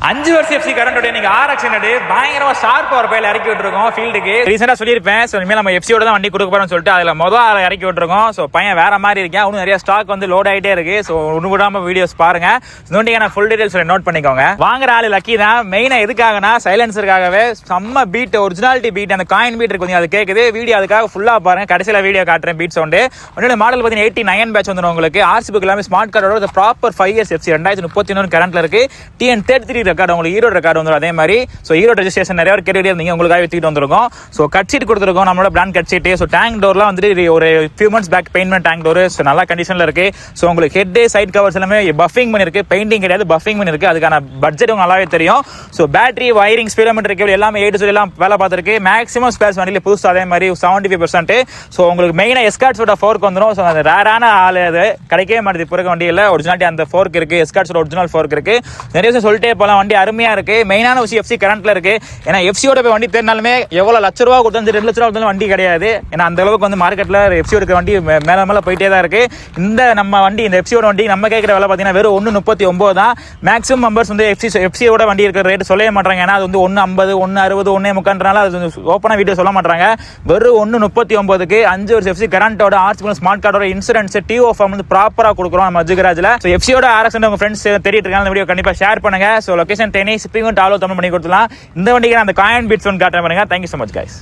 5 வருஷம் எஃப்சி கரண்டோட நீங்க RX பயங்கரமா ஷார்ப் ஒரு பையில இறக்கி விட்டுருக்கோம் ஃபீல்டுக்கு. ரீசெண்டா சொல்லியிருப்பேன், ஸோ இனிமேல் நம்ம எஃப்சியோட தான் வண்டி கொடுக்க போறோம்னு சொல்லிட்டு அதில் ஆளை இறக்கி விட்டுருக்கோம். ஸோ பையன் வேற மாதிரி இருக்கேன், இன்னும் நிறைய ஸ்டாக் வந்து லோட் ஆகிட்டே இருக்கு. ஸோ ஒன்று விடாம வீடியோஸ் பாருங்க. நான் ஃபுல் டீடைல்ஸ் நோட் பண்ணிக்கோங்க. வாங்குற ஆளு லக்கி தான். மெயினா எதுக்காகனா சைலன்சருக்காகவே செம்ம பீட், ஒரிஜினாலிட்டி பீட், அந்த காயின் பீட் இருக்கு அது கேட்குது. வீடியோ அதுக்காக ஃபுல்லா பாருங்க. கடைசியில் வீடியோ காட்டுறேன் பீட் சவுண்டு. உடனே மாடல் பார்த்தீங்கன்னா 89 பேட்ச் வந்துடும் உங்களுக்கு. RC புக் எல்லாமே ஸ்மார்ட் கார்டோட ப்ராப்பர் 5 இயர்ஸ் எஃப்சி 2031 கரண்ட்ல இருக்கு. TN33 ரெக்கார்டு உங்களுக்கு ஈரோடு ரெக்கார்டு வந்துடும். அதே மாதிரி ஸோ ஈரோடு ரெஜிஸ்ட்ரேஷன் நிறைய கேட்டு இருந்தீங்க, உங்களுக்காக வித்துட்டு வந்திருக்கோம். ஸோ கட் சீட் கொடுத்துருக்கோம், நம்மளோட brand cut sheet. So tank டோர்லாம் வந்து ஒரு ஃபியூ மந்த்ஸ் பேக் பெயிண்ட் பண்ண டேங்க் டோர். ஸோ நல்ல கண்டிஷன்ல இருக்கு. ஸோ உங்களுக்கு ஹெட் சைட் கவர்ஸ் எல்லாமே பஃபிங் பண்ணிருக்கு, பெயிண்டிங் கிடையாது, பஃபிங் பண்ணிருக்கு. அதுக்கான பட்ஜெட் உங்களுக்கு நல்லாவே தெரியும். So battery, wiring, speedometer cable எல்லாமே எல்லாம் வேலை பார்த்துருக்கு. மேக்ஸிமம் ஸ்பேர்ஸ் வண்டியில் புதுசு அதே மாதிரி 75%. ஸோ உங்களுக்கு மெயினாக எஸ்கார்ட்ஸோட ஃபோர்க் வந்துடும். ஸோ அது ரேரான ஆள், அது கிடைக்கவே மாட்டேது இப்போ இருக்க வண்டியில். ஒரிஜினாலிட்டி அந்த ஃபோர்க் இருக்கு, எஸ்கார்ட்ஸோட ஒரிஜினல் ஃபோர்க் இருக்கு. நிறைய விஷயம் சொல்லிட்டே போகலாம். வண்டி அருமையா இருக்கு. மெயினான விஷயம் எஃப்சி கரண்ட்ல இருக்கு. ஏன்னா எஃப்சியோட போய் வண்டி தேடினாலுமே எவ்வளவு லட்ச ரூபா கொடுத்தா 2 லட்ச ரூபா கொடுத்தாலும் வண்டி கிடையாது. ஏன்னா அந்த அளவுக்கு வந்து மார்க்கெட்ல எஃப்சியோட இருக்க வண்டி மேல மேல போயிட்டே தான் இருக்கு. இந்த நம்ம வண்டி, இந்த எஃப்சியோட வண்டி நம்ம கேட்கிற விலை பார்த்தீங்கன்னா வெறும் 139 தான். மேக்ஸிமம் மெம்பர்ஸ் வந்து எஃப்சியோட வண்டி இருக்கிற ரேட் சொல்லவே மாட்டாங்க. ஏன்னா அது வந்து 150, 160, 1.3 அது ஓப்பனா வீடியோ சொல்ல மாட்டாங்க. வெறும் 139க்கு 5 வருஷம் எஃப்சி கரண்டோட RC ஸ்மார்ட் கார்டோட இன்சூரன்ஸ் டிஓ ஃபார்ம் வந்து ப்ராப்பரா கொடுக்குறோம் நம்ம அஜுகராஜ்ல. ஸோ எஃப்சியோட RX உங்க ஃப்ரெண்ட்ஸ் தெரியிட்டு இருக்காங்க, இந்த வீடியோ கண்டிப்பா ஷேர் பண்ணுங்க. So location Theni, shipping டாலோ Tamil பண்ணி கொடுத்துலாம். இந்த வண்டிக்கு நான் அந்த காயின் பீட்ஸ் ஒன்று காட்டுறேன் பாருங்க. Thank you so much guys.